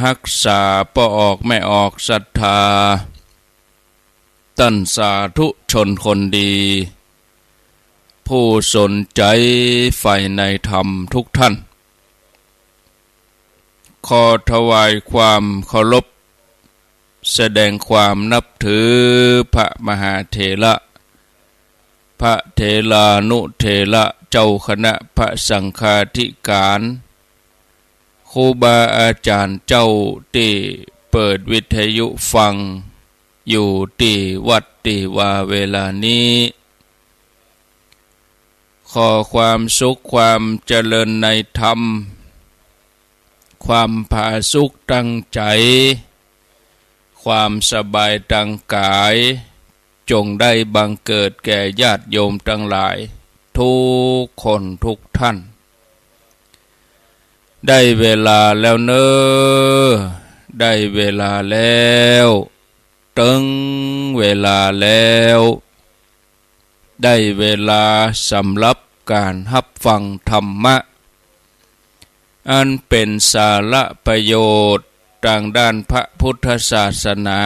รักษาปออกไม่ออกศรัทธาตั้นสาธุชนคนดี ผู้สนใจใฝ่ในธรรมทุกท่าน ขอถวายความเคารพแสดงความนับถือพระมหาเถระพระเถรานุเถระเจ้าคณะพระสังฆาธิการครูบาอาจารย์เจ้าที่เปิดวิทยุฟังอยู่ที่วัดที่ว่าเวลานี้ขอความสุขความเจริญในธรรมความผาสุกตั้งใจความสบายตั้งกายจงได้บังเกิดแก่ญาติโยมทั้งหลายทุกคนทุกท่านได้เวลาแล้วเนอได้เวลาแล้วตึงเวลาแล้วได้เวลาสำหรับการรับฟังธรรมะอันเป็นสาระประโยชน์ทางด้านพระพุทธศาสนา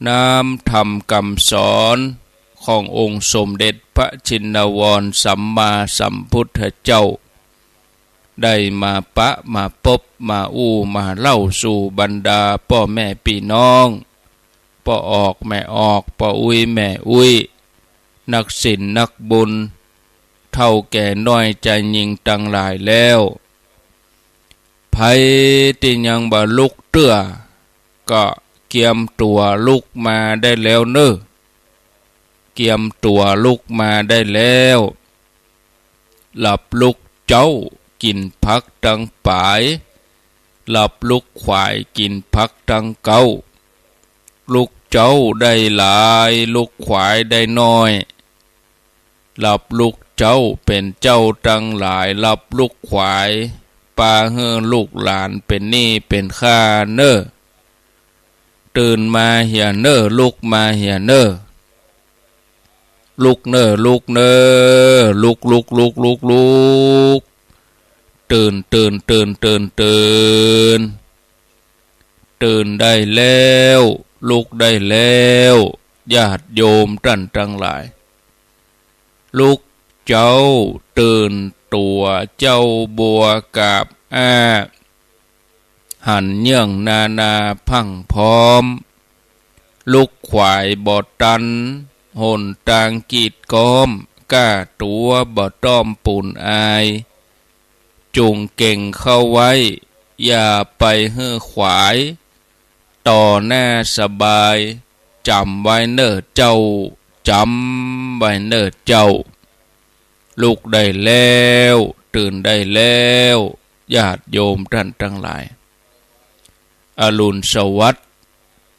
นำธรรมคำสอนขององค์สมเด็จพระชินวรสัมมาสัมพุทธเจ้าได้มาปะมาพบมามาเล่าสู่บรรดาพ่อแม่พี่น้องพ่อออกแม่ออกพ่อแม่นักศีลนักบุญเท่าแก่น้อยใจยิงตั้งหลายแล้วไผที่ยังบ่ลุกเตื้อก็เกียมตัวลุกมาได้แล้วเน้อเกียมตัวลุกมาได้แล้วหลับลุกเจ้ากินพักดังปายหลับลุกควายกินพักดังเก้าลุกเจ้าได้หลายลุกควายได้น้อยหลับลุกเจ้าเป็นเจ้าดังหลายหลับลุกควายปาเฮือลูกหลานเป็นหนี้เป็นข้าเน้อตื่นมาเหี่ยเน้อลุกมาเหี่ยเน้อลุกเน้อลุกเน้อลุกตื่นตื่นได้แล้วลุกได้แล้วญาติโยมท่านทั้งหลายลุกเจ้าตื่นตัวเจ้าบัวกาบหันเยื่องนาพังพร้อมลุกขวายบ่ตันหนตางกีดก้อมก้าตัวบ่ต้อมปูนอายจุงเก่งเข้าไว้อย่าไปเฮือขวายต่อหน้าสบายจำไว้เน้อเจ้าจำไว้เน้อเจ้าลุกได้แล้วตื่นได้แล้วญาติโยมท่านทั้งหลายอรุณสวัสดิ์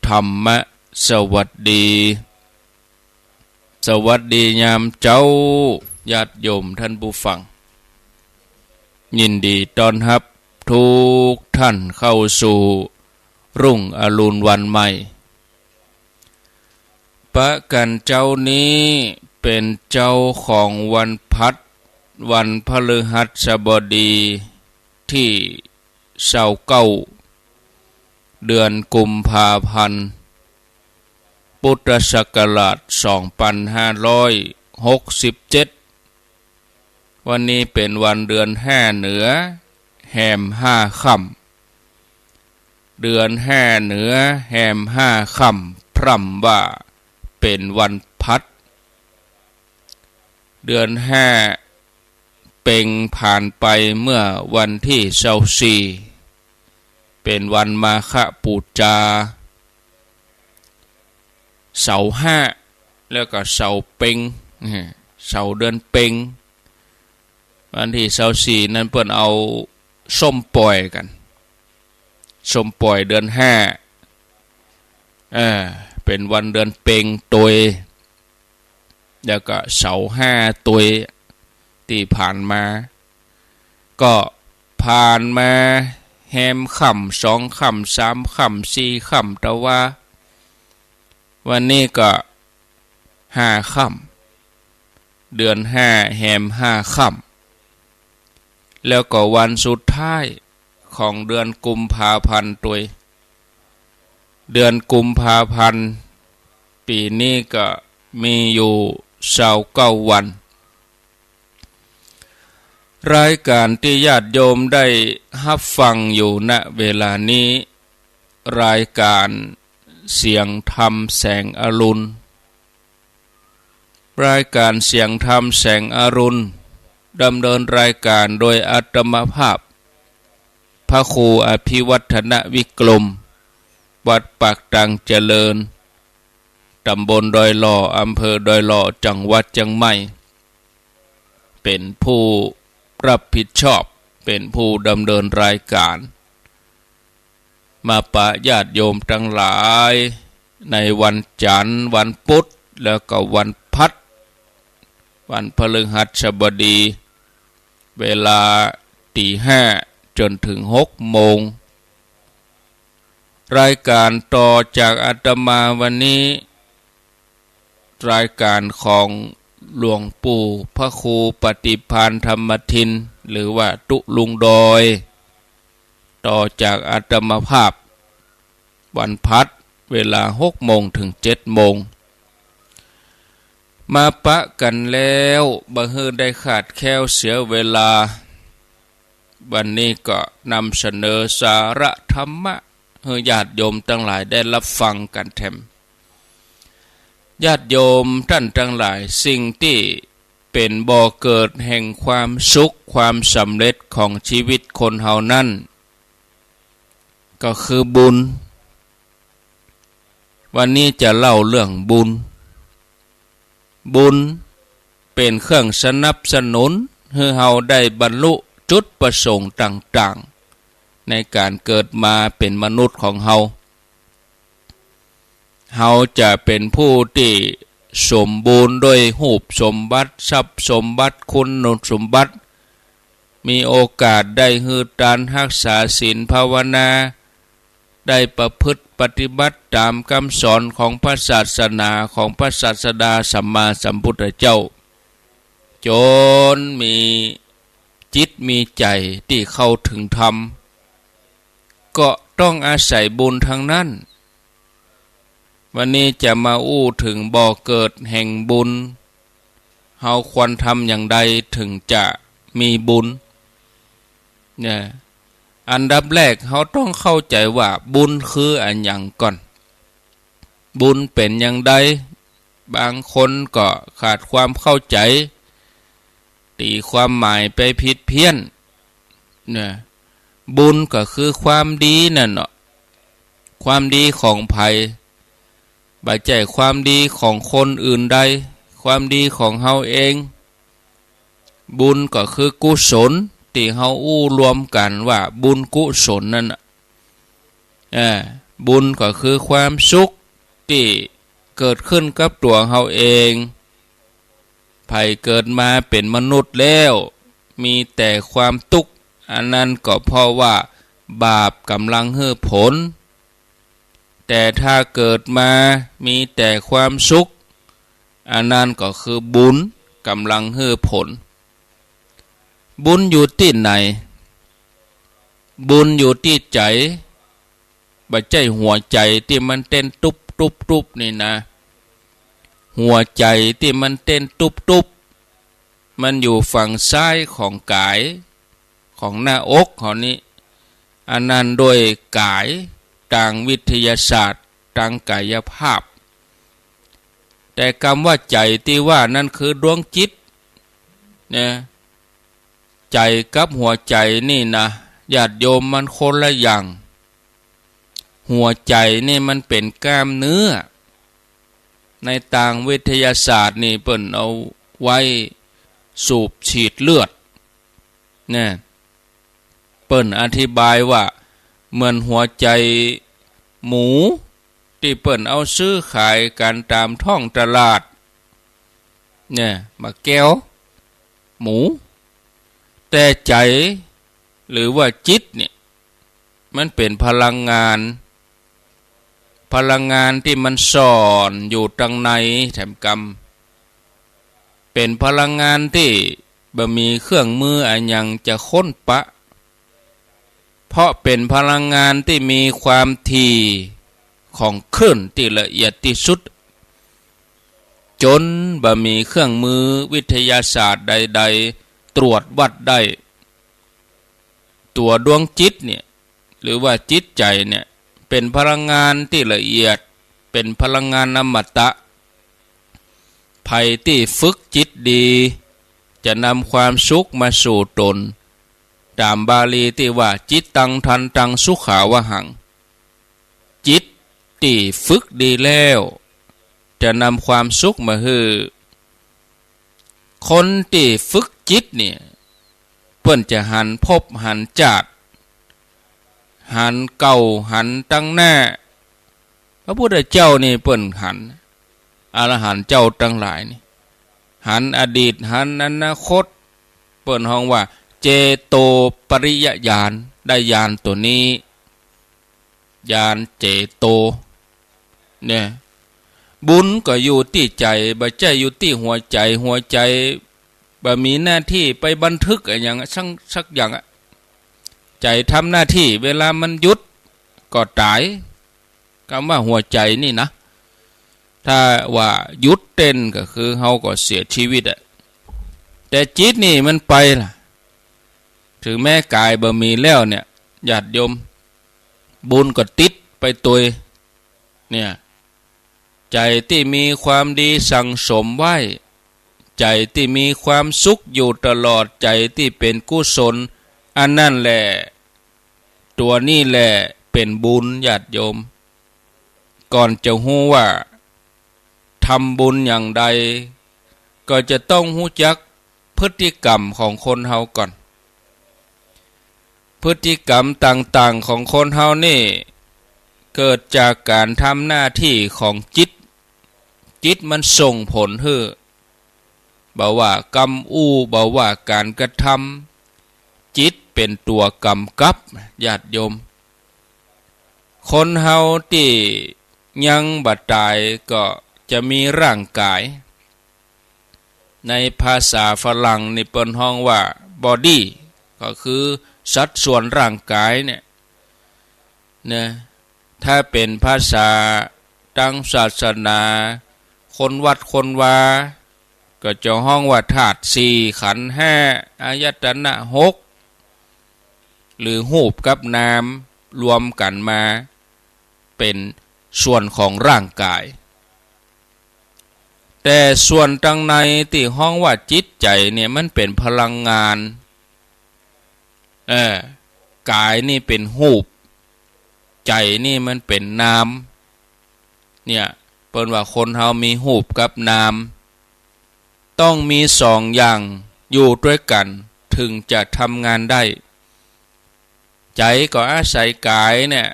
ธรรมะสวัสดีสวัสดียามเจ้าญาติโยมท่านผู้ฟังยินดีต้อนรับทุกท่านเข้าสู่รุ่งอรุณวันใหม่ประกันเจ้านี้เป็นเจ้าของวันพัดวันพฤหัสบดีที่29เดือนกุมภาพันธ์พุทธศักราช2567วันนี้เป็นวันเดือน5เหนือแหม5ค่ำเดือน5เหนือแหม5ค่ำพร่ำว่าเป็นวันพัดเดือน5เป่งผ่านไปเมื่อวันที่24เป็นวันมาฆบูชาเสา5แล้วก็เสาเป่งเสาเดือนเป่งวันที่24นั้นเพิ่นเอาส้มปล่อยกันส้มปล่อยเดือน5เป็นวันเดือนเป่งตวยแล้วก็เสา5ตวยที่ผ่านมาก็ผ่านมาแฮมค่ำ2ค่ำ3ค่ำ4ค่ำแต่ว่าวันนี้ก็5ค่ำเดือน5แฮม5ค่ำแล้วก็วันสุดท้าย ของเดือนกุมภาพันธ์ตัวเดือนกุมภาพันธ์ปีนี้ก็มีอยู่29 วันรายการที่ญาติโยมได้รับฟังอยู่ณเวลานี้รายการเสียงธรรมแสงอรุณรายการเสียงธรรมแสงอรุณดำเนินรายการโดยอาตมาภาพพระครูอภิวัฒนวิกรมวัดปากตังเจริญตำบลดอยหล่ออำเภอดอยหล่อจังหวัดเชียงใหม่เป็นผู้รับผิดชอบเป็นผู้ดำเนินรายการมาปะญาติโยมทั้งหลายในวันจันทร์วันพุธแล้วก็วันพัดวันพฤหัสบดีเวลา5:00จนถึง6:00รายการต่อจากอาตมาวันนี้รายการของหลวงปู่พระครูปฏิภาณธรรมทินหรือว่าตุลุงดอยต่อจากอาตมาภาพวันพัดเวลา6:00ถึง7:00มาปะกันแล้วบ่ฮือได้ขาดแคลวเสียเวลาวันนี้ก็นำเสนอสาระธรรมะให้ญาติโยมทั้งหลายได้รับฟังกันแถมญาติโยมท่านทั้งหลายสิ่งที่เป็นบ่อเกิดแห่งความสุขความสำเร็จของชีวิตคนเฮานั้นก็คือบุญวันนี้จะเล่าเรื่องบุญเป็นเครื่องสนับสนุนให้เฮาได้บรรลุจุดประสงค์ต่างๆในการเกิดมาเป็นมนุษย์ของเฮาจะเป็นผู้ที่สมบูรณ์ด้วยรูปสมบัติทรัพย์สมบัติคุณสมบัติมีโอกาสได้ฮือการรักษาศีลภาวนาได้ประพฤติปฏิบัติตามคำสอนของพระศาสนาของพระศาสดาสัมมาสัมพุทธเจ้าจนมีจิตมีใจที่เข้าถึงธรรมก็ต้องอาศัยบุญทางนั้นวันนี้จะมาอู้ถึงบ่อเกิดแห่งบุญเฮาควรทำอย่างใดถึงจะมีบุญเนี่ยอันดับแรกเฮาต้องเข้าใจว่าบุญคืออันหยังก่อนบุญเป็นอย่างใดบางคนก็ขาดความเข้าใจตีความหมายไปผิดเพี้ยนเนี่ยบุญก็คือความดีนั่นเนาะความดีของไผบ่ใช่ความดีของคนอื่นใดความดีของเฮาเองบุญก็คือกุศลที่เฮาอู้รวมกันว่าบุญกุศลนั่นน่ะบุญก็คือความสุขที่เกิดขึ้นกับตัวเฮาเองไผเกิดมาเป็นมนุษย์แล้วมีแต่ความทุกข์อันนั้นก็เพราะว่าบาปกำลังให้ผลแต่ถ้าเกิดมามีแต่ความสุขอันนั้นก็คือบุญกำลังให้ผลบุญอยู่ที่ไหนบุญอยู่ที่ใจบ่ใช่หัวใจที่มันเต้นตุบตุบตุบนี่นะหัวใจที่มันเต้นตุบตุบมันอยู่ฝั่งซ้ายของกายของหน้าอกของนี้อันนั้นโดยกายทางวิทยาศาสตร์ทางกายภาพแต่คำว่าใจที่ว่านั่นคือดวงจิตเนี่ยใจกับหัวใจนี่นะญาติโยมมันคนละอย่างหัวใจนี่มันเป็นกล้ามเนื้อในทางวิทยาศาสตร์นี่เปิ้นเอาไว้สูบฉีดเลือดเนี่ยเปิ้นอธิบายว่าเหมือนหัวใจหมูที่เปิ้นเอาซื้อขายกันตามท้องตลาดเนี่ยมาแก้วหมูแต่ใจหรือว่าจิตเนี่ยมันเป็นพลังงานที่มันซ่อนอยู่ตรงในแถมกรรมเป็นพลังงานที่บ่มีเครื่องมืออันยังจะค้นปะพ เพราะเป็นพลังงานที่มีความถี่ของคลื่นที่ละเอียดที่สุดจนบ่มีเครื่องมือวิทยาศาสตร์ใดๆตรวจวัดได้ตัวดวงจิตเนี่ยหรือว่าจิตใจเนี่ยเป็นพลังงานที่ละเอียดเป็นพลังงานอมตะภัยที่ฝึกจิตดีจะนำความสุขมาสู่ตนตามบาลีที่ว่าจิตตังทันตังสุขาวหังจิตที่ฝึกดีแล้วจะนำความสุขมาให้คนที่ฝึกจิตเนี่ยเพิ่นจะหันพบหันจาดหันเก่าหันตั้งหน้าพระพุทธเจ้านี่เปิ้นหันอรหันต์เจ้าทั้งหลายนี่หันอดีตหันอนาคตเปิ้นฮ้องว่าเจโตปริยญาณได้ญาณตัวนี้ญาณเจโตเนี่ยบุญก็อยู่ที่ใจบ่ใจอยู่ที่หัวใจหัวใจบ่มีหน้าที่ไปบันทึกอย่างสักอย่างใจทำหน้าที่เวลามันหยุดก็ตายคำว่าหัวใจนี่นะถ้าว่าหยุดเต้นก็คือเฮาก็เสียชีวิตแต่จิตนี่มันไปล่ะถึงแม้กายบ่มีแล้วเนี่ยญาติโยมบุญก็ติดไปตัวเนี่ยใจที่มีความดีสั่งสมไว้ใจที่มีความสุขอยู่ตลอดใจที่เป็นกุศลอันนั่นแหละตัวนี้แหละเป็นบุญญาติโยมก่อนจะรู้ว่าทำบุญอย่างใดก็จะต้องรู้จักพฤติกรรมของคนเฮาก่อนพฤติกรรมต่างๆของคนเฮานี่เกิดจากการทำหน้าที่ของจิตมันส่งผลให้บ่ว่ากรรมบ่ว่าการกระทำจิตเป็นตัวกำกับญาติโยมคนเฮาที่ยังบ่ตายก็จะมีร่างกายในภาษาฝรั่งนี่เปิ้นฮ้องว่า body ก็คือสัดส่วนร่างกายเนี่ยถ้าเป็นภาษาทางศาสนาคนวัดคนวาก็จะฮ้องว่าธาตุ4ขันธ์5อายตนะ6หรือรูปกับนามรวมกันมาเป็นส่วนของร่างกายแต่ส่วนทางในที่ฮ้องว่าจิตใจเนี่ยมันเป็นพลังงานกายนี่เป็นรูปใจนี่มันเป็นนามเนี่ยเปิ้นว่าคนเฮามีรูปกับนามต้องมี2อย่างอยู่ด้วยกันถึงจะทำงานได้ใจก็อาศัยกายเนี่ย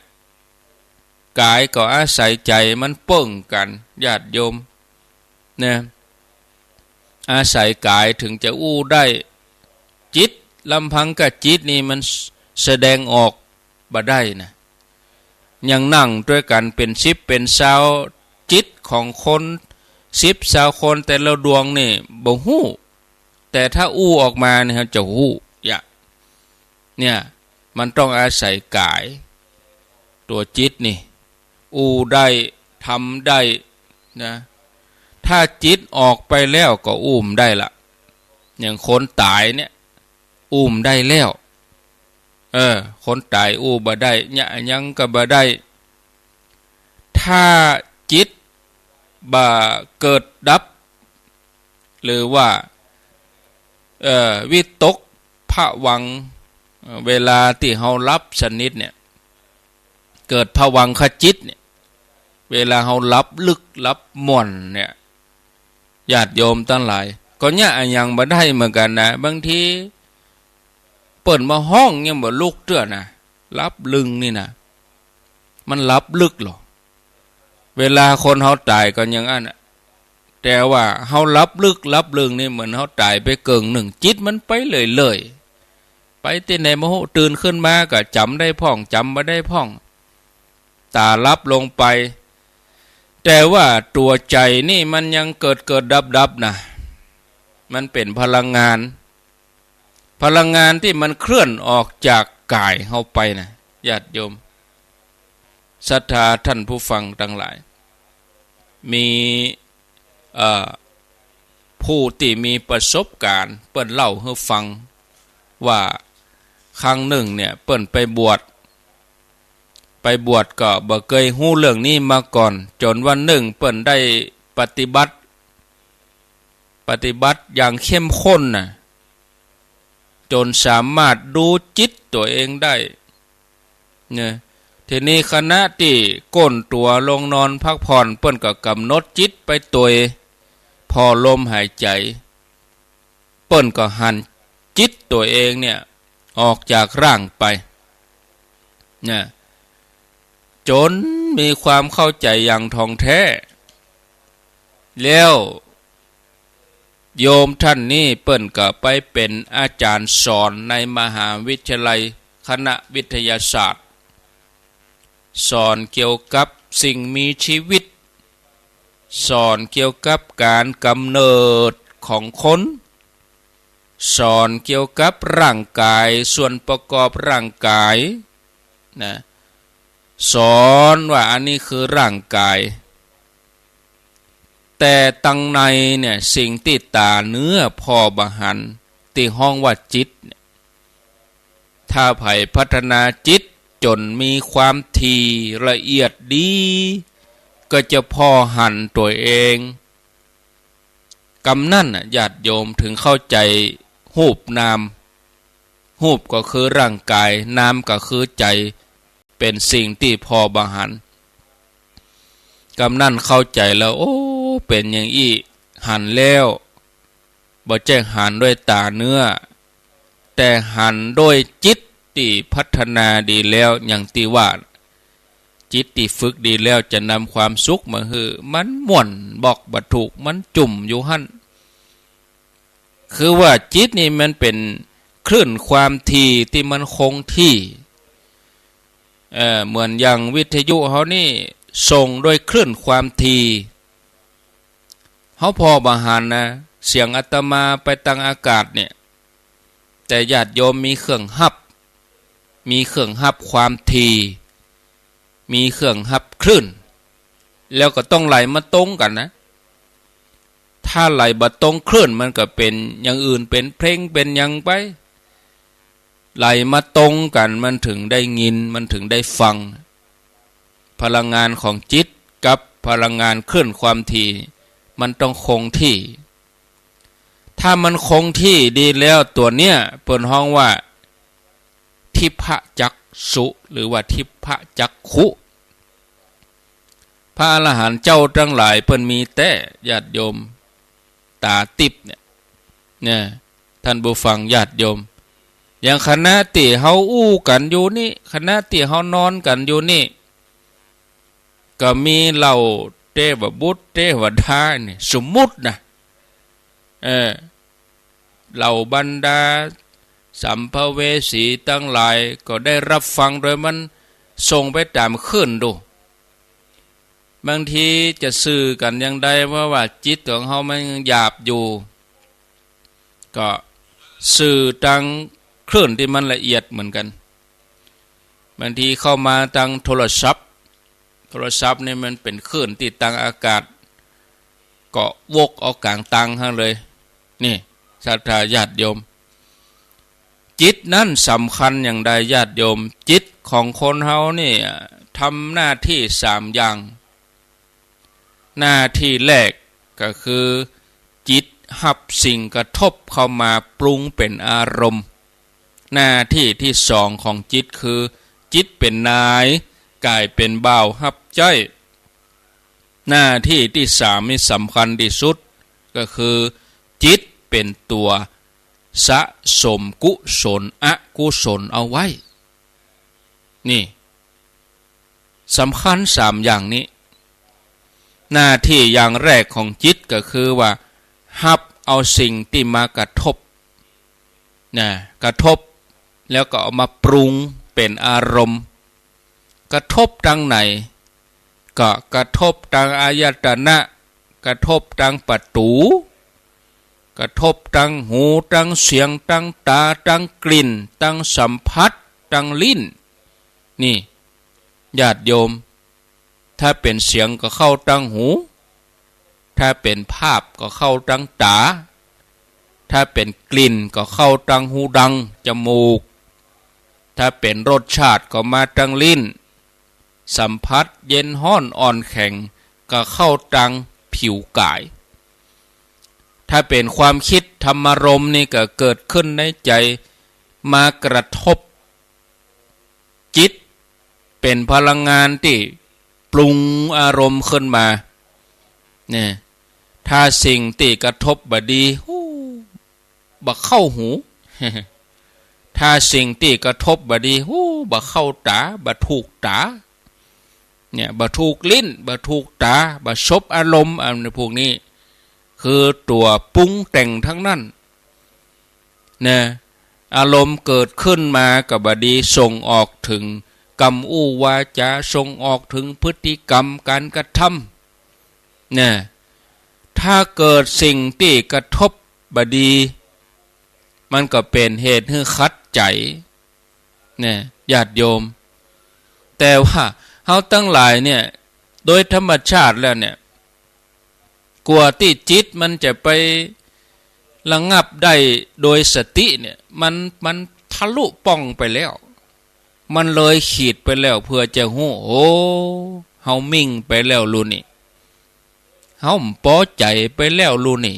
กายก็อาศัยใจมันเปิ้งกันญาติโยมเนี่ยอาศัยกายถึงจะอู้ได้จิตลำพังกับจิตนี่มันแสดงออกบ่ได้นะยังนั่งด้วยกันเป็น10เป็น20จิตของคน10 20คนแต่ละดวงนี่บ่ฮู้แต่ถ้าอู้ออกมาเนี่ยจะฮู้เนี่ยมันต้องอาศัยกายตัวจิตนี่อู้ได้ทำได้นะถ้าจิตออกไปแล้วก็อุ้มได้ละอย่างคนตายเนี่ยอุ้มได้แล้วคนตายอุ้มบ่ได้เนี่ยยังก็บ่ได้ถ้าจิตบ่เกิดดับหรือว่าวิตกภวังค์เวลาที่เฮารับสนิทเนี่ยเกิดภวังคจิตเนี่ยเวลาเฮารับลึกรับม่วนเนี่ยญาติโยมทั้งหลายก็เนี่ยยังบ่ได้เหมือนกันนะบางทีเปิดมาห้องยังบ่ลุกเตื้อนะรับลึงนี่นะมันรับลึกหรอเวลาคนเฮาตายก็อย่างนั้นแต่ว่าเฮารับลึกรับลึงนี่เหมือนเฮาตายไปเกิงหนึ่งจิตมันไปเลยไปที่ไหนบ่ฮู้ตื่นขึ้นมาก็จำได้พ่องจำบ่ได้พ่องตารับลงไปแต่ว่าตัวใจนี่มันยังเกิดดับนะมันเป็นพลังงานที่มันเคลื่อนออกจาก กายเข้าไปนะญาติโยมศรัทธาท่านผู้ฟังทั้งหลายมีผู้ที่มีประสบการณ์เปิ้นเล่าให้ฟังว่าครั้งหนึ่งเนี่ยเปิ้นไปบวชก็บ่เคยฮู้เรื่องนี้มาก่อนจนวันหนึ่งเปิ้นได้ปฏิบัติอย่างเข้มข้นน่ะจนสามารถดูจิตตัวเองได้เนี่ยทีนี้ขณะที่ก้นตัวลงนอนพักผ่อนเปิ้นก็กำหนดจิตไปตัวพอลมหายใจเปิ้นก็หันจิตตัวเองเนี่ยออกจากร่างไปเนี่ยจนมีความเข้าใจอย่างท่องแท้แล้วโยมท่านนี้เปิ้นก็ไปเป็นอาจารย์สอนในมหาวิทยาลัยคณะวิทยาศาสตร์สอนเกี่ยวกับสิ่งมีชีวิตสอนเกี่ยวกับการกำเนิดของคนสอนเกี่ยวกับร่างกายส่วนประกอบร่างกายนะสอนว่าอันนี้คือร่างกายแต่ตังในเนี่ยสิ่งที่ตาเนื้อพอบหันที่ห้องว่าจิตถ้าไผ่พัฒนาจิตจนมีความถี่ละเอียดดีก็จะพอหันตัวเองกำนั่นญาติโยมถึงเข้าใจรูปนามรูปก็คือร่างกายนามก็คือใจเป็นสิ่งที่พอบหันกำนั่นเข้าใจแล้วโอ้เป็นอย่างอี้หันแล้วบ่แจ้งหันด้วยตาเนื้อแต่หันด้วยจิตที่พัฒนาดีแล้วอย่างที่ว่าจิตที่ฝึกดีแล้วจะนำความสุขมาให้มันม่วนบอกบ่ถูกมันจุ่มอยู่หั่นคือว่าจิตนี่มันเป็นคลื่นความถี่ที่มันคงที่เหมือนอย่างวิทยุเฮานี่ส่งด้วยคลื่นความถี่เฮาพอบหันนะเสียงอาตมาไปตั้งอากาศเนี่ยแต่ญาติโยมมีเครื่องฮับความถี่มีเครื่องฮับคลื่นแล้วก็ต้องไหลมาตรงกันนะถ้าไหลบ่ตรงคลื่นมันก็เป็นอย่างอื่นเป็นเพลงเป็นหยังไปไหลมาตรงกันมันถึงได้ยินมันถึงได้ฟังพลังงานของจิตกับพลังงานคลื่นความถี่มันต้องคงที่ถ้ามันคงที่ดีแล้วตัวเนี้ยเปิ้นฮ้องว่าทิพจักษุหรือว่าทิพจักขุพระอรหันต์เจ้าทั้งหลายเปิ้นมีแต่ญาติโยมตาติบเนี่ยท่านผู้ฟังญาติโยมอย่างคณะที่เฮาอู้กันอยู่นี่คณะที่เฮานอนกันอยู่นี่ก็มีเหล่าเทวบุตรเทวดานี่สมมุตินะเหล่าบรรดาสัมภเวสีทั้งหลายก็ได้รับฟังโดยมันส่งไปตามขึ้นดูบางทีจะสื่อกันยังได้ว่าจิตของเฮามันหยาบอยู่ก็สื่อทางคลื่นที่มันละเอียดเหมือนกันบางทีเข้ามาทางโทรศัพท์นี่มันเป็นคลื่นที่ทางอากาศก็วกออกกลางตังให้เลยนี่ศรัทธาญาติโยมจิตนั้นสำคัญอย่างใดญาติโยมจิตของคนเฮานี่ทำหน้าที่3อย่างหน้าที่แรกก็คือจิตรับสิ่งกระทบเข้ามาปรุงเป็นอารมณ์หน้าที่ที่2ของจิตคือจิตเป็นนายกายเป็นบ่าวรับใช้หน้าที่ที่3นี่สำคัญที่สุดก็คือจิตเป็นตัวสะสมกุศลอกุศลเอาไว้นี่สำคัญ3อย่างนี้หน้าที่อย่างแรกของจิตก็คือว่ารับเอาสิ่งที่มากระทบกระทบแล้วก็เอามาปรุงเป็นอารมณ์กระทบทางไหนก็กระทบทางอายตนะกระทบทางประตูกระทบทางหูทางเสียงทางตาทางกลิ่นทางสัมผัส ตังลิ้นนี่ญาติโยมถ้าเป็นเสียงก็เข้าตังหูถ้าเป็นภาพก็เข้าตังตาถ้าเป็นกลิ่นก็เข้าตังหูดังจมูกถ้าเป็นรสชาติก็มาตังลิ้นสัมผัสเย็นห้อนอ่อนแข็งก็เข้าตังผิวกายถ้าเป็นความคิดธรรมารมณ์นี่ก็เกิดขึ้นในใจมากระทบจิตเป็นพลังงานที่ปรุงอารมณ์ขึ้นมาเนี่ยถ้าสิ่งที่กระทบบดีบ่เข้าหู ถ้าสิ่งที่กระทบบดีบ่เข้าตาบ่ถูกตาเนี่ยบ่ถูกลิ้นบ่ถูกตาบ่ชบอารมณ์อันพวกนี้คือตัวปรุงแต่งทั้งนั้นเนี่ยอารมณ์เกิดขึ้นมากับบดีส่งออกถึงกรรมอู้วาจาส่งออกถึงพฤติกรรมการกระทำเนี่ยถ้าเกิดสิ่งที่กระทบบดีมันก็เป็นเหตุให้คัดใจเนี่ยญาติโยมแต่ว่าเฮาทั้งหลายเนี่ยโดยธรรมชาติแล้วเนี่ยกลัวที่จิตมันจะไประงับได้โดยสติเนี่ยมันทะลุป่องไปแล้วมันเลยขีดไปแล้วเพื่อจะหู้โอ้เฮามิ่งไปแล้วลูนี่เฮาพอใจไปแล้วลูนี่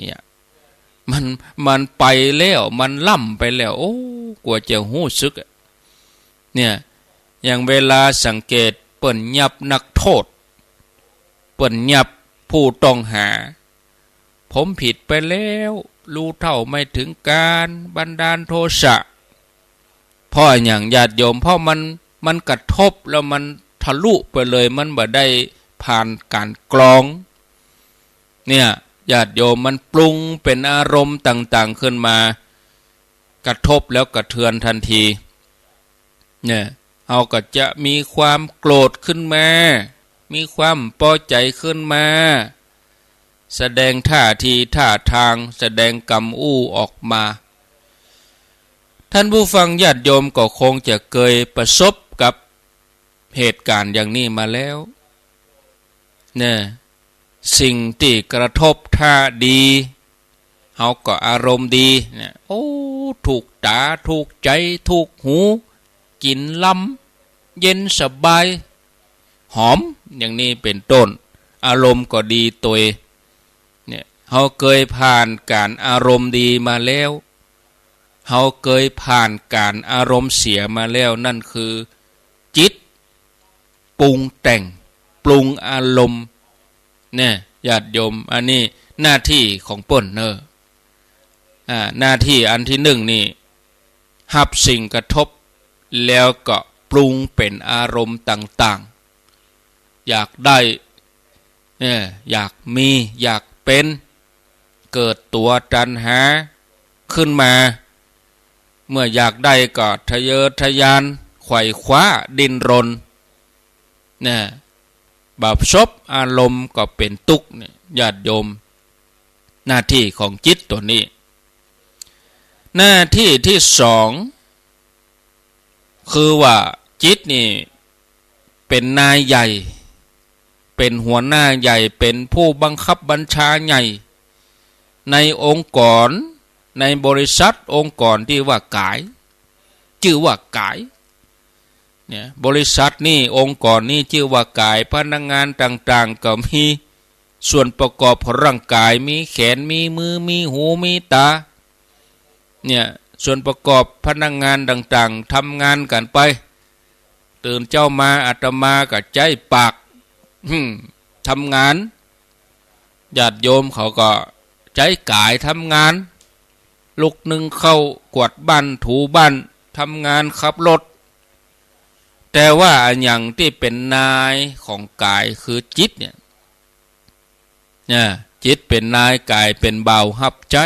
มันไปแล้วมันล่ำไปแล้วโอ้กว่าจะหู้สึกเนี่ยอย่างเวลาสังเกตเปิ้นยับนักโทษเปิ้นยับผู้ต้องหาผมผิดไปแล้วรู้เท่าไม่ถึงการบันดาลโทสะเพราะอย่างญาติโยมเพราะมันกระทบแล้วมันทะลุไปเลยมันบ่ได้ผ่านการกรองเนี่ยญาติโยมมันปรุงเป็นอารมณ์ต่างๆขึ้นมากระทบแล้วกระเทือนทันทีเนี่ยเอาก็จะมีความโกรธขึ้นมามีความพอใจขึ้นมาแสดงท่าทีท่าทางแสดงกรรมอู้ออกมาท่านผู้ฟังญาติโยมก็คงจะเคยประสบกับเหตุการณ์อย่างนี้มาแล้วเนี่ยสิ่งที่กระทบท่าดีเฮาก็อารมณ์ดีเนี่ยโอ้ถูกตาถูกใจถูกหูกินล้ำเย็นสบายหอมอย่างนี้เป็นต้นอารมณ์ก็ดีตัวเนี่ยเฮาเคยผ่านการอารมณ์ดีมาแล้วเฮาเคยผ่านการอารมณ์เสียมาแล้วนั่นคือจิตปรุงแต่งปรุงอารมณ์เนี่ยญาติโยมอันนี้หน้าที่ของเปิ้นหน้าที่อันที่หนึ่งนี่รับสิ่งกระทบแล้วก็ปรุงเป็นอารมณ์ต่างๆอยากได้อยากมีอยากเป็นเกิดตัวตัณหาขึ้นมาเมื่ออยากได้ก็ทะเยอทะยานไขว่คว้าดิ้นรนบาปชบอารมณ์ก็เป็นทุกข์ญาติโยมหน้าที่ของจิตตัวนี้หน้าที่ที่สองคือว่าจิตนี่เป็นนายใหญ่เป็นหัวหน้าใหญ่เป็นผู้บังคับบัญชาใหญ่ในองค์กรในบริษัทองค์กรที่ว่ากายชื่อว่ากายเนี่ยบริษัทนี่องค์กรนี่ชื่อว่ากายพนักงานต่างๆก็มีส่วนประกอบของร่างกายมีแขนมีมือมีหูมีตาเนี่ยส่วนประกอบพนักงานต่างๆทำงานกันไปตื่นเจ้ามาอาตมาก็ใจปากทำงานญาติโยมเขาก็ใจกายทำงานลุกนึ่งเข้ากวาดบ้านถูบ้านทำงานขับรถแต่ว่าอย่างที่เป็นนายของกายคือจิตเนี่ยจิตเป็นนายกายเป็นเบาหับใจ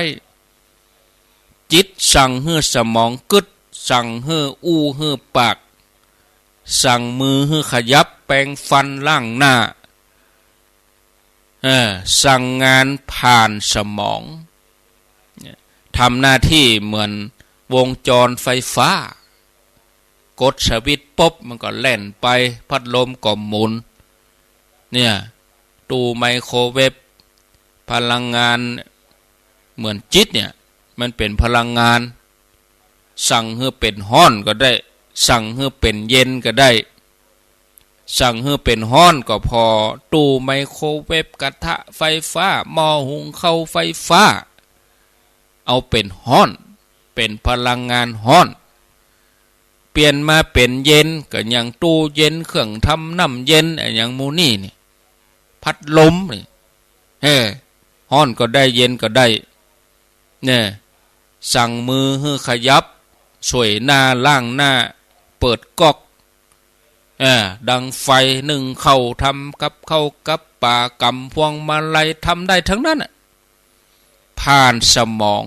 จิตสั่งให้สมองกึดสั่งให้อู้ให้ปากสั่งมือให้ขยับแปรงฟันล้างหน้าสั่งงานผ่านสมองทำหน้าที่เหมือนวงจรไฟฟ้า กดสวิตช์ปุ๊บมันก็แล่นไปพัดลมก็หมุนเนี่ยตู้ไมโครเวฟพลังงานเหมือนจิตเนี่ยมันเป็นพลังงานสั่งให้เป็นร้อนก็ได้สั่งให้เป็นเย็นก็ได้สั่งให้เป็นร้อนก็พอตู้ไมโครเวฟกระทะไฟฟ้าหม้อหุงข้าวไฟฟ้าเอาเป็นร้อนเป็นพลังงานร้อนเปลี่ยนมาเป็นเย็นก็อย่างตู้เย็นเครื่องทำน้ำเย็นอย่างมูนี่นี่พัดลมนี่ร้อนก็ได้เย็นก็ได้เนี่ยสั่งมือให้ขยับสวยหน้าล่างหน้าเปิดก๊อกดังไฟหนึ่งเข้าทำกับเข้ากับป่ากำพวงมาลัยทำได้ทั้งนั้นผ่านสมอง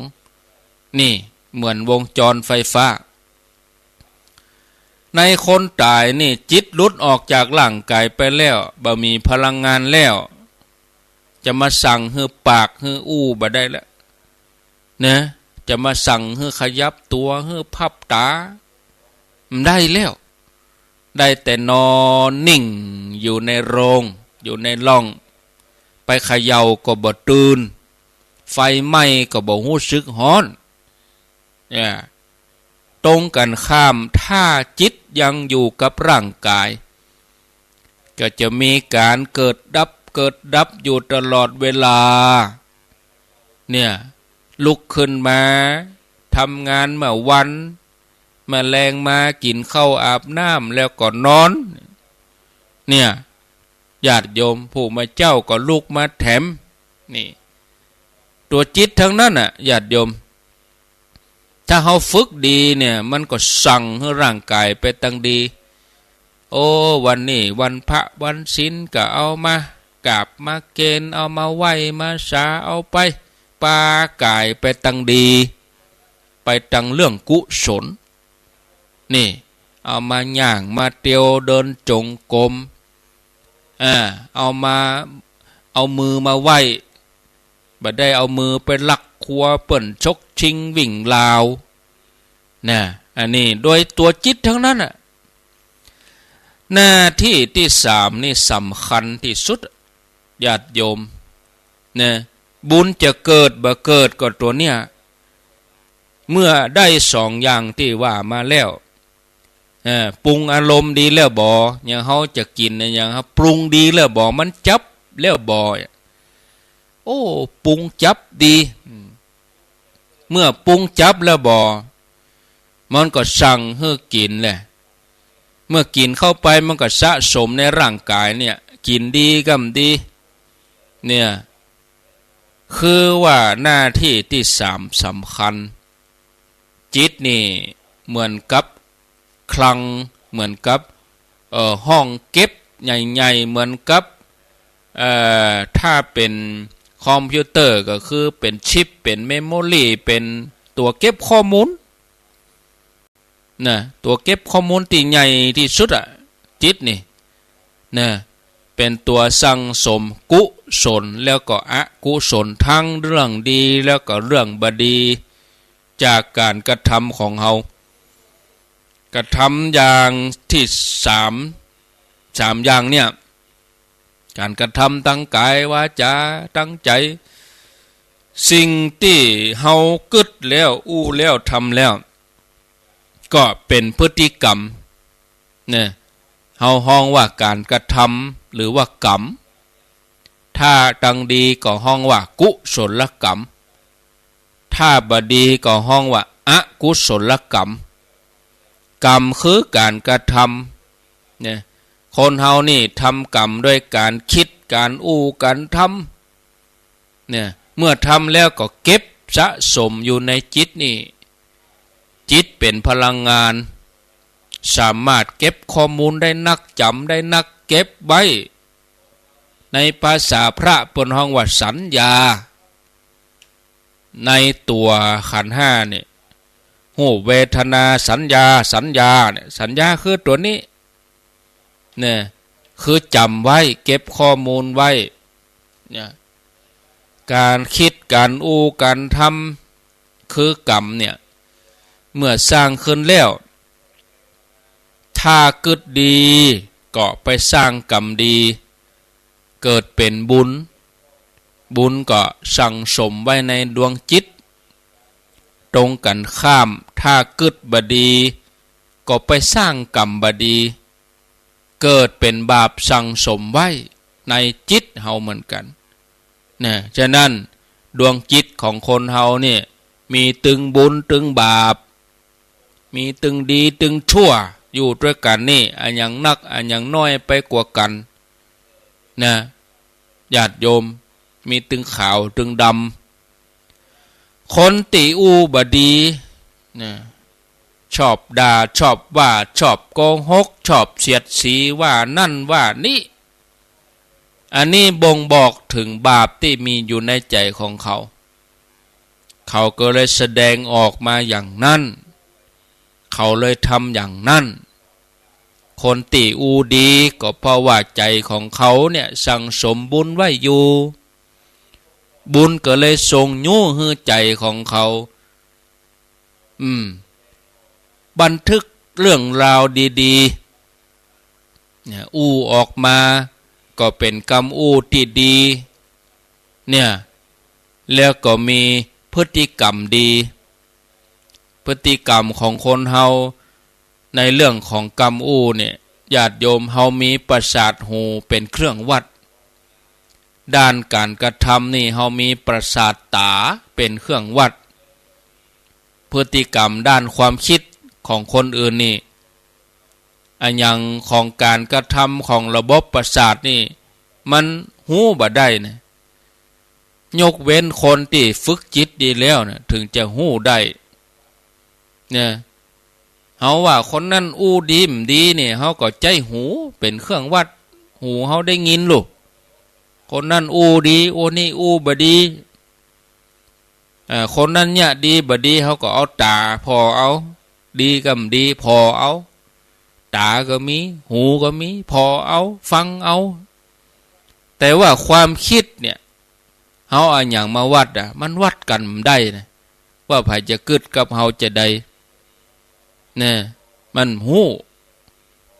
นี่เหมือนวงจรไฟฟ้าในคนตายนี่จิตหลุดออกจากร่างกายไปแล้วบ่มีพลังงานแล้วจะมาสั่งให้ปากให้อู้บ่ได้แล้วนะจะมาสั่งให้ขยับตัวให้พับตามันได้แล้วได้แต่นอนนิ่งอยู่ในโรงอยู่ในร่องไปเขย่าก็บ่ตื่นไฟไหม้ก็บ่รู้สึกร้อนเนี่ยตรงกันข้ามถ้าจิตยังอยู่กับร่างกายก็จะมีการเกิดดับอยู่ตลอดเวลาเนี่ยลุกขึ้นมาทำงานเมื่อวันแมลงมากินข้าวอาบน้ำแล้วก็นอนเนี่ยญาติโยมผู้มาเจ้าก็ลุกมาแถมนี่ตัวจิตทั้งนั้นญาติโยมถ้าเขาฝึกดีเนี่ยมันก็สั่งให้ร่างกายไปตั้งดีโอ้วันนี้วันพระวันศีลก็เอามากราบมาเกณฑ์เอามาไหว้มาสาเอาไปปากายไปตั้งดีไปตั้งเรื่องกุศลนี่เอามาย่างมาเตียวเดินจงกรมเอามือมาไหว้บ่ได้เอามือไปลักครัวเปิ่นชกชิงวิ่งลาวนะอันนี้โดยตัวจิตทั้งนั้นหน้าที่ที่สามนี่สำคัญที่สุดญาติโยมนะบุญจะเกิดบ่เกิดก็ตัวเนี้ยเมื่อได้สองอย่างที่ว่ามาแล้วปรุงอารมณ์ดีแล้วบ่อย่างเขาจะกินอย่างเขาปรุงดีแล้วบ่มันจับแล้วบ่โอ้ปรุงจับดีเมื่อปรุงจับแล้วบ่มันก็สั่งให้กินแหละเมื่อกินเข้าไปมันก็สะสมในร่างกายเนี่ยกินดีกำดีเนี่ยคือว่าหน้าที่ที่สามสำคัญจิตนี่เหมือนกับคลังเหมือนกับห้องเก็บใหญ่ๆเหมือนกับถ้าเป็นคอมพิวเตอร์ก็คือเป็นชิปเป็นเมมโมรี่เป็นตัวเก็บข้อมูลนะตัวเก็บข้อมูลที่ใหญ่ที่สุดจิตนี่นะเป็นตัวสั่งสมกุศลแล้วก็อกุศลทั้งเรื่องดีแล้วก็เรื่องบดีจากการกระทำของเรากระทำอย่างที่สามอย่างเนี่ยการกระทำตั้งกายวาจาตั้งใจสิ่งที่เฮากึดแล้วอู้แล้วทำแล้วก็เป็นพฤติกรรมเนี่ยเฮาห้องว่าการกระทำหรือว่ากรรมถ้าตั้งดีก็ห้องว่ากุศลกรรมถ้าบดีก็ห้องว่าอกุศลกรรมกรรมคือการกระทำเนี่ยคนเฮานี่ทำกรรมด้วยการคิดการอู้การทำเนี่ยเมื่อทำแล้วก็เก็บสะสมอยู่ในจิตนี่จิตเป็นพลังงานสามารถเก็บข้อมูลได้นักจำได้นักเก็บไว้ในภาษาพระปนห้องว่าสัญญาในตัวขันธ์ห้าเนี่ยหูเวทนาสัญญาเนี่ยสัญญาคือตัวนี้เนี่ยคือจำไว้เก็บข้อมูลไว้เนี่ยการคิดการอู้การทำคือกรรมเนี่ยเมื่อสร้างขึ้นแล้ว ถ้ากึดดีก็ไปสร้างกรรมดีเกิดเป็นบุญบุญก็สั่งสมไว้ในดวงจิตตรงกันข้ามถ้ากึดบดีก็ไปสร้างกรรมบดีเกิดเป็นบาปสั่งสมไว้ในจิตเฮาเหมือนกันนะฉะนั้นดวงจิตของคนเฮาเนี่ยมีตึงบุญตึงบาปมีตึงดีตึงชั่วอยู่ด้วยกันนี่อันยังนักอันยังน้อยไปกว่ากันนะญาติโยมมีตึงขาวตึงดำคนติอูบดีนะชอบด่าชอบว่าชอบโกหกชอบเสียดสีว่านั่นว่านี่อันนี้บ่งบอกถึงบาปที่มีอยู่ในใจของเขาเขาก็เลยแสดงออกมาอย่างนั้นเขาเลยทำอย่างนั้นคนติอูดีก็เพราะว่าใจของเขาเนี่ยสั่งสมบุญไว้อยู่บุญก็เลยทรงยู่ให้ใจของเขาบันทึกเรื่องราวดีๆเนี่ยอู้ออกมาก็เป็นกรรมอู้ที่ดีเนี่ยแล้วก็มีพฤติกรรมดีพฤติกรรมของคนเฮาในเรื่องของกรรมอู้เนี่ยญาติโยมเฮามีประสาทหูเป็นเครื่องวัดด้านการกระทำนี่เฮามีประสาทตาเป็นเครื่องวัดพฤติกรรมด้านความคิดของคนอื่นนี่อันยังของการกระทำของระบบประสาทนี่มันหู้บ่ได้นะยกเว้นคนที่ฝึกจิตดีแล้วนะถึงจะหู้ได้เนี่ยเฮาว่าคนนั้นอู้ดีมดีเนี่ยเฮาก็ใจหูเป็นเครื่องวัดหูเฮาได้ยินลูกคนนั้นอู้ดีโอ้นี่อู้บ่ดีคนนั้นเนี่ยดีบ่ดีเฮาก็เอาตาพอเอาดีก็ดีพอเอาตาก็มีหูก็มีพอเอาฟังเอาแต่ว่าความคิดเนี่ยเฮาเอาอย่างมาวัดมันวัดกันได้นะว่าไผจะกึดกับเฮาจะใดเนี่ยมันหู้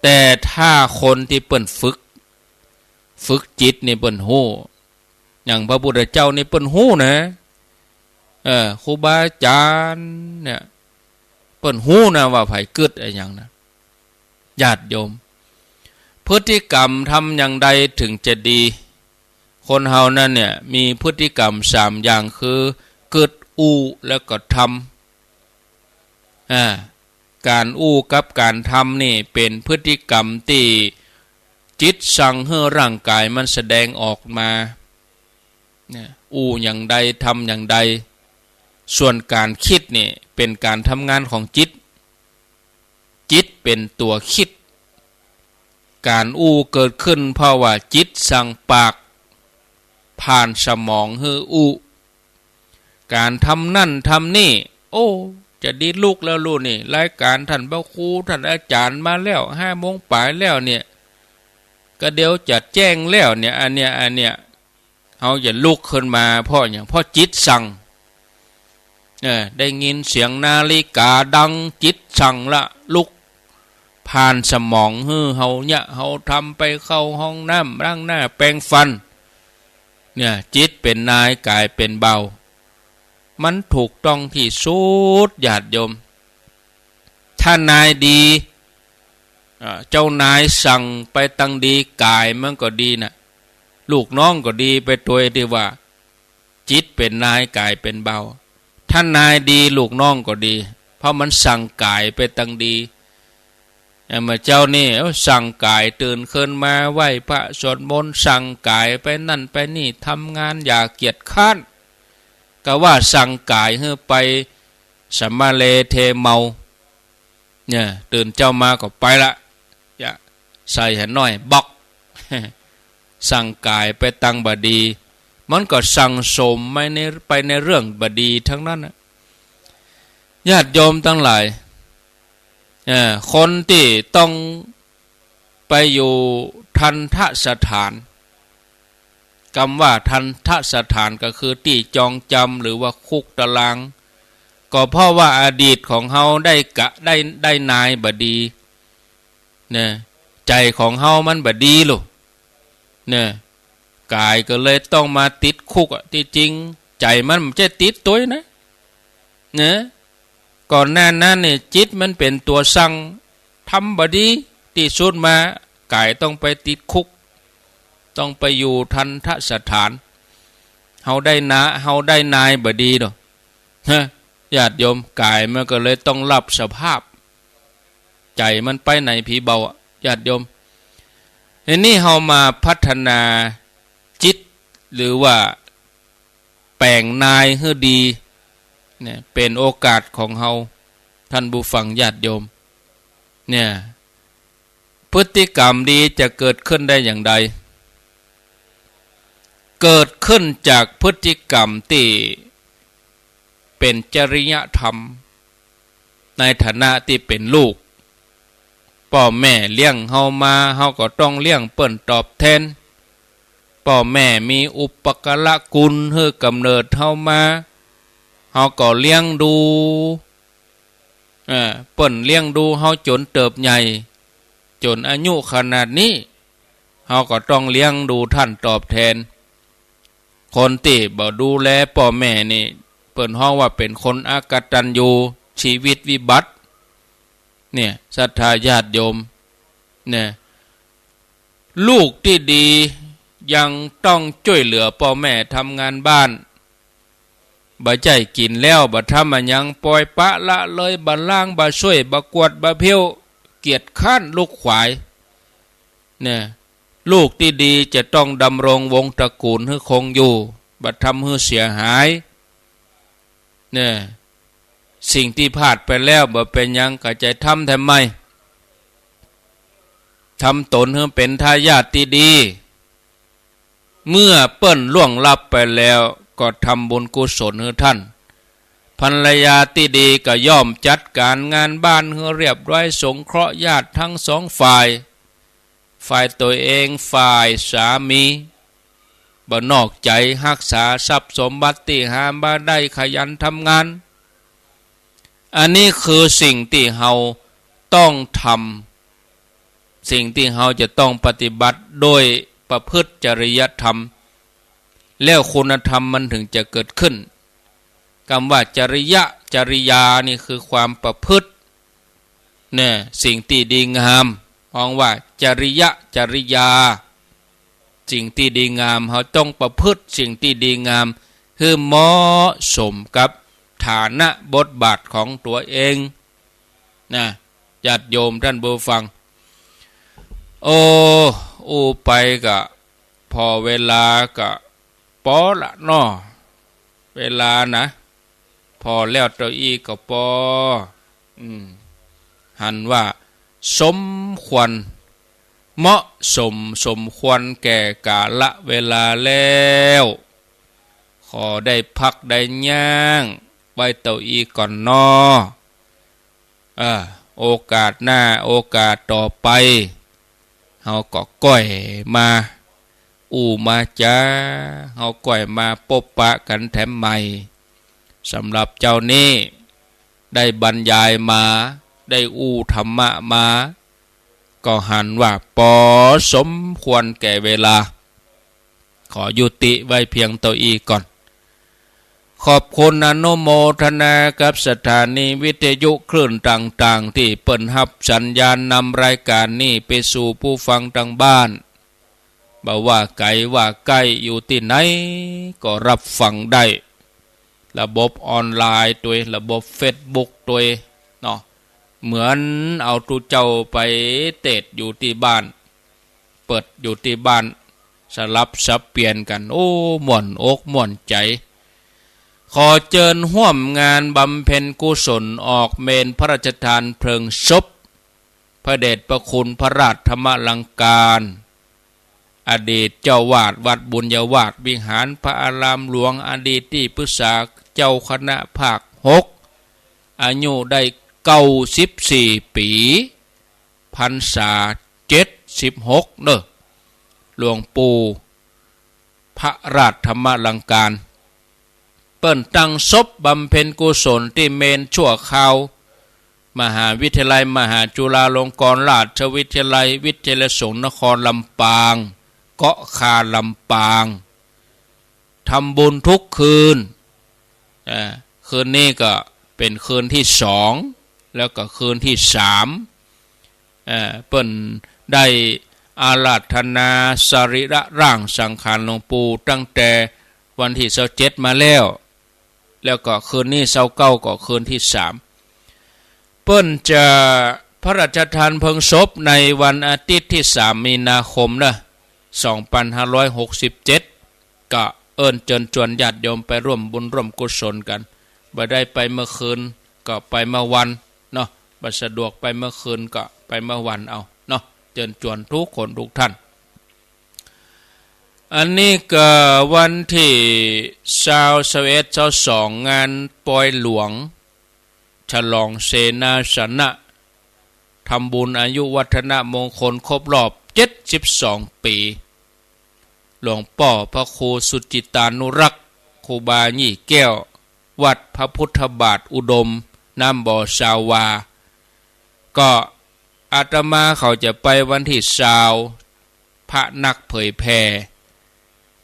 แต่ถ้าคนที่เปิ้นฝึกจิตนี่เปิ้นหู้อย่างพระพุทธเจ้านี่เปิ้นหู้นะครูบาอาจารย์เนี่ยเปิ้นหู้นะว่าไผกึดอะไรอย่างนะญาติโยมพฤติกรรมทำอย่างใดถึงจะดีคนเฮานั้นเนี่ยมีพฤติกรรม3อย่างคือกึดอู้แล้วก็ทำการอู้กับการทำนี่เป็นพฤติกรรมที่จิตสั่งให้ร่างกายมันแสดงออกมาอู้อย่างใดทำอย่างใดส่วนการคิดนี่เป็นการทำงานของจิตเป็นตัวคิดการอู้เกิดขึ้นเพราะว่าจิตสั่งปากผ่านสมองให้อู้การทำนั่นทำนี่โอ้จะดีลูกแล้วลูกนี่รายการท่านพระครูท่านอาจารย์มาแล้ว5 โมงป่ายแล้วเนี่ยก็เดี๋ยวจะแจ้งแล้วเนี่ยอันเนี้ยเอาอย่าลุกขึ้นมาเพราะอย่างเพราะจิตสั่งได้ยินเสียงนาฬิกาดังจิตสั่งละลุกผ่านสมองเฮาเนี่ยเฮาทำไปเข้าห้องน้ำล้างหน้าแปรงฟันเนี่ยจิตเป็นนายกายเป็นเบามันถูกต้องที่สุดญาติโยมถ้านายดีเจ้านายสั่งไปตั้งดีกายมันก็ดีนะลูกน้องก็ดีไปตัวที่ว่าจิตเป็นนายกายเป็นเบาถ้านายดีลูกน้องก็ดีเพราะมันสั่งกายไปตั้งดีมาเจ้านี่สั่งกายตื่นขึ้นมาไหว้พระสวดมนต์สั่งกายไปนั่นไปนี่ทำงานอย่าเกียจค้านก็ว่าสั่งกายให้ไปสัมมาเลเทเมาเนี่ยตื่นเจ้ามาก็ไปละอย่าใส่ให้น้อยบอกสั่งกายไปตั้งบดีมันก็สั่งสมไปในเรื่องบดีทั้งนั้นนะญาติโยมทั้งหลายคนที่ต้องไปอยู่ทันทสถานคำว่าทันทสถานก็คือที่จองจำหรือว่าคุกตารางก็เพราะว่าอดีตของเฮาได้นายบดี เนี่ยใจของเฮามันบ่ดีลูกเนี่ยกายก็เลยต้องมาติดคุกที่จริงใจมันไม่ใช่ติดตัวนะเนี่ยก่อนหน้านั้นเนี่ยจิตมันเป็นตัวสั่งทำบ่ดีที่สุดมากายต้องไปติดคุกต้องไปอยู่ทันทสถานเฮาได้นายบ่ดีดอกฮะญาติโยมกายมันก็เลยต้องรับสภาพใจมันไปไหนผีเบาญาติโยมอันนี้เฮามาพัฒนาจิตหรือว่าแปลงนายให้ดีเนี่ยเป็นโอกาสของเฮาท่านผู้ฟังญาติโยมเนี่ยพฤติกรรมดีจะเกิดขึ้นได้อย่างไรเกิดขึ้นจากพฤติกรรมที่เป็นจริยธรรมในฐานะที่เป็นลูกพ่อแม่เลี้ยงเฮามาเฮาก็ต้องเลี้ยงเปิ้นตอบแทนพ่อแม่มีอุปการะคุณให้กำเนิดเฮามาเฮาก็เลี้ยงดูเปิ้นเลี้ยงดูเฮาจนเติบใหญ่จนอายุขนาดนี้เฮาก็ต้องเลี้ยงดูท่านตอบแทนคนที่บ่ดูแลพ่อแม่นี่เปิ้นฮ้องว่าเป็นคนอกตัญญูชีวิตวิบัติเนี่ยศรัทธาญาติโยมเนี่ยลูกที่ดียังต้องช่วยเหลือพ่อแม่ทำงานบ้านบ่ใจกินแล้วบ่ทำมันยังปล่อยปะละเลยบ่ล้างบ่ช่วยบ่กวดบ่เพี้ยวเกียจข้านลูกขวายเนี่ยลูกที่ดีจะต้องดำรงวงตระกูลให้คงอยู่บ่ทำให้เสียหายเนี่ยสิ่งที่พลาดไปแล้วบ่เป็นยังก็จะทำไมทำตนให้เป็นทายาทที่ดีเมื่อเปิ้นล่วงลับไปแล้วก็ทำบุญกุศลให้ท่านภรรยาที่ดีก็ย่อมจัดการงานบ้านให้เรียบร้อยสงเคราะห์ญาติทั้งสองฝ่ายตัวเองฝ่ายสามีบ่นอกใจรักษาทรัพย์สมบัติที่หามาได้ขยันทำงานอันนี้คือสิ่งที่เฮาต้องทำสิ่งที่เฮาจะต้องปฏิบัติโดยประพฤติจริยธรรมแล้วคุณธรรมมันถึงจะเกิดขึ้นคำว่าจริยานี่คือความประพฤติเนี่ยสิ่งที่ดีงามมองว่าจริยาสิ่งที่ดีงามเฮาต้องประพฤติสิ่งที่ดีงามคือเหมาะสมกับฐานะบทบาทของตัวเองนะญาติโยมท่านผู้ฟังอู้ไปก็พอเวลาก็พอละเนาะเวลานะพอแล้วตัวอีก็พอหันว่าสมควรเหมาะสมควรแก่กาลเวลาแล้วขอได้พักได้ย่างไว้ตัวอีก่อนเนาะโอกาสหน้าโอกาสต่อไปเฮาก็ก้อยมามาจ้าเฮาก้อยมาพบปะกันแถมใหม่สำหรับเจ้านี้ได้บรรยายมาได้ธรรมะมาก็หันว่าพอสมควรแก่เวลาขอยุติไว้เพียงตัวอีก่อนขอบคุณอนุโมทนากับสถานีวิทยุคลื่นต่างๆที่เปิดรับสัญญาณนำรายการนี้ไปสู่ผู้ฟังทางบ้านบ่ว่าไกลว่าใกล้อยู่ที่ไหนก็รับฟังได้ระบบออนไลน์ตัวระบบ Facebook ตัวเนาะเหมือนเอาตูเจ้าไปเตดอยู่ที่บ้านเปิดอยู่ที่บ้านสลับสับเปลี่ยนกันม่วนอกม่วนใจขอเชิญร่วมงานบำเพ็ญกุศลออกเมนพระราชทานเพลิงศพพระเดชพระคุณพระราชธรรมลังการอดีตเจ้าวาดวัดบุญยวาสวิหารพระอารามหลวงอดีตที่ปรึกษาเจ้าคณะภาค6อายุได้94 ปีพรรษา76เด้อหลวงปู่พระราชธรรมลังการเปิ้นตั้งศพบำเพ็ญกุศลที่เมนชั่วคราว มหาวิทยาลัยมหาจุฬาลงกรณราชวิทยาลัยวิทยาลัยสงฆ์นครลำปางเกาะคาลำปางทำบุญทุกคืนคืนนี้ก็เป็นคืนที่สองแล้วก็คืนที่สามเปิ้นได้อาราธนาสรีระร่างสังขารหลวงปู่ตั้งแต่วันที่27มาแล้วก็คืนนี้29ก็คืนที่สามเปิ้นจะพระราชทานเพลิงศพในวันอาทิตย์ที่3มีนาคมนะ2567ก็เอิ้นเชิญชวนญาติโยมไปร่วมบุญร่วมกุศลกันบ่ได้ไปเมื่อคืนก็ไปเมื่อวันเนาะบ่สะดวกไปเมื่อคืนก็ไปเมื่อวันเอาเนาะเชิญชวนทุกคนทุกท่านอันนี้ก็วันที่21-22งานปล่อยหลวงฉลองเสนาสนะทำบุญอายุวัฒนมงคลครบรอบ72ปีหลวงพ่อพระครูสุจิตานุรักษ์ครูบายี่แก้ววัดพระพุทธบาทอุดมน้ำบ่อสาวาก็อาตมาเขาจะไปวันที่20พระนักเผยแผ่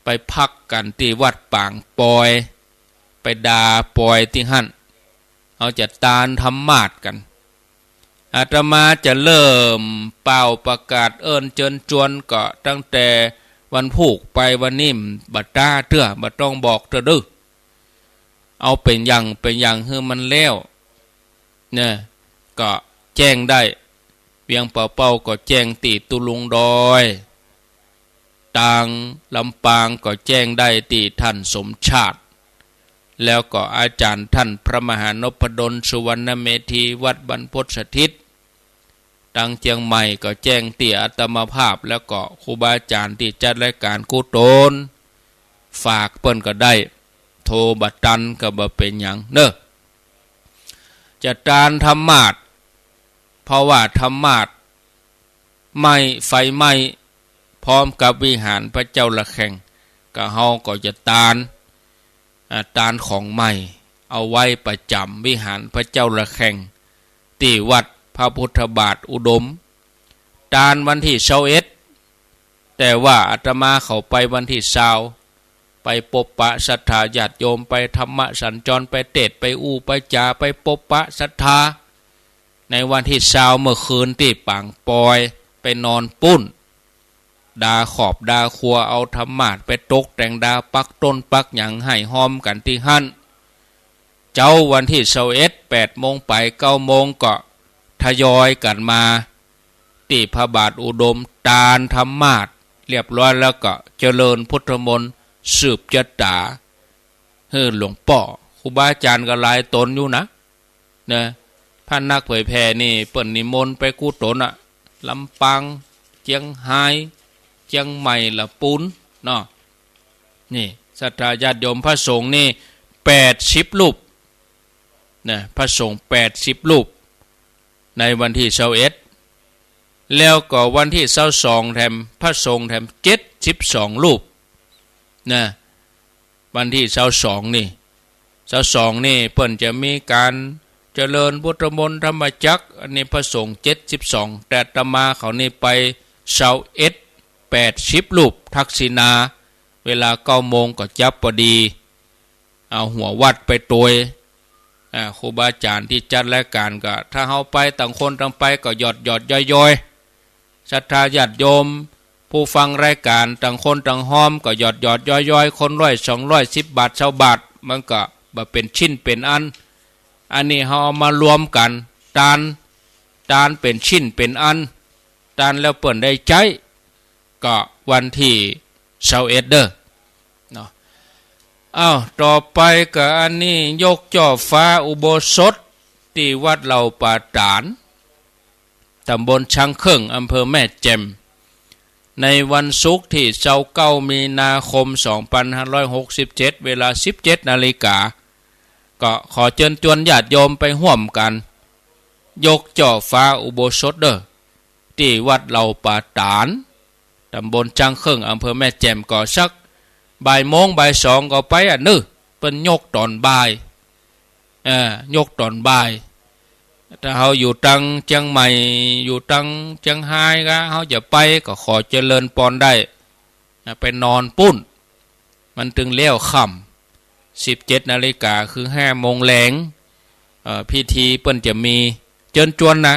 ไปพักกันที่วัดปางปอยไปดาปอยที่หั่นเอาจะตานธรรมาสกันอาตมาจะเริ่มเป่าประกาศเอิ้นเชิญชวนก็ตั้งแต่วันผูกไปวันนิ่มบัดตาเตื้อบัดต้องบอกเตื้อดื้อเอาเป็นอย่างคือมันแล้วเนี่ยก็แจ้งได้เวียงเป่าก็แจ้งตีตุลุงดอยต่างลำปางก็แจ้งได้ตีท่านสมชาติแล้วก็อาจารย์ท่านพระมหานพดลสุวรรณเมธีวัดบรรพตสถิตดังเชียงใหม่ก็แจ้งตีอัตมภาพแล้วก็ครูบาอาจารย์ที่จัดรายการกุศลฝากเปิ้นก็ได้โทรบัดตันก็บ่เป็นหยังเด้อจะตานธรรมาสเพราะว่าธรรมาสไหม้ไฟไหม้พร้อมกับวิหารพระเจ้าละแข่งก็เฮาก็จะตานของใหม่เอาไว้ประจำวิหารพระเจ้าละแข่งที่วัดพระพุทธบาทอุดมตานวันที่21แต่ว่าอาตมาเข้าไปวันที่20ไปปบปะศรัทธาญาติโยมไปธรรมะสัญจรไปเทศน์ไปไปจาไปปบปะศรัทธาในวันที่20เมื่อคืนที่ปางปอยไปนอนปุ้นดาขอบดาครัวเอาธรรมาสไปตกแต่งดาปักต้นปักหยังให้หอมกันที่หั่นเจ้าวันที่8 โมงไป9 โมงก็ทยอยกันมาที่พระบาทอุดมตานธรรมาสเรียบร้อยแล้วก็เจริญพุทธมนต์สืบจตาหลวงพ่อครูบาอาจารย์ก็หลายตนอยู่นะพระนักเผยแผ่นี่เปิ่นนิมนต์ไปกุศลลำปางเจียงไฮ้เจียงใหม่ละปูนเนาะนี่ศรัทธาญาติโยมพระสงฆ์นี่80 รูปพระสงฆ์80 รูปในวันที่21แล้วก็วันที่22แถมพระสงฆ์แถม72 รูปวันที่22นี่นี่เพิ่นจะมีการเจริญพุทธมนต์ธรรมจักรอันนี้พระสงฆ์72แต่อาตมาเขานี่ไป80 รูปทักษิณาเวลา9 โมงก็จับพอดีเอาหัววัดไปตวยครูบาอาจารย์ที่จัดรายการก็ถ้าเฮาไปต่างคนต่างไปก็หยอดย่อยศรัทธาญาติโยมผู้ฟังรายการต่างคนต่างห้อมก็หยอดย่อยคน100 200 10 บาท20 บาทมันก็บ่เป็นชิ้นเป็นอันนี้เฮาเอามารวมกันตานเป็นชิ้นเป็นอันตานแล้วเปิ้นได้ใจก็วันที่21เด้อเนาะต่อไปก็อันนี้ยกจ่อฟ้าอุโบสถที่วัดเหล่าป่าตานตำบลช้างเข่งอำเภอแม่แจ่มในวันศุกร์ที่29 มีนาคม 2567เวลา 17 นาฬิกาก็ขอเชิญชวนญาติโยมไปร่วมกันยกจ่อฟ้าอุโบสถเด้อที่วัดเหล่าป่าตานตำบลช้างเข่งอำเภอแม่แจ่มก็สักบ่ายโมงบ่าย2ก็ไปเปิ้นยกตอนบ่ายยกตอนบ่าย ถ้าเขาอยู่ตังเชียงใหม่อยู่ตังเชียงไฮ้ก็เขาจะไปก็ขอเจริญปอนได้ไปนอนปุ้นมันถึงเลี้ยวค่ำ17 นาฬิกาคือ5 โมงแลงพิธีเปิ้นจะมีเจิญจวนนะ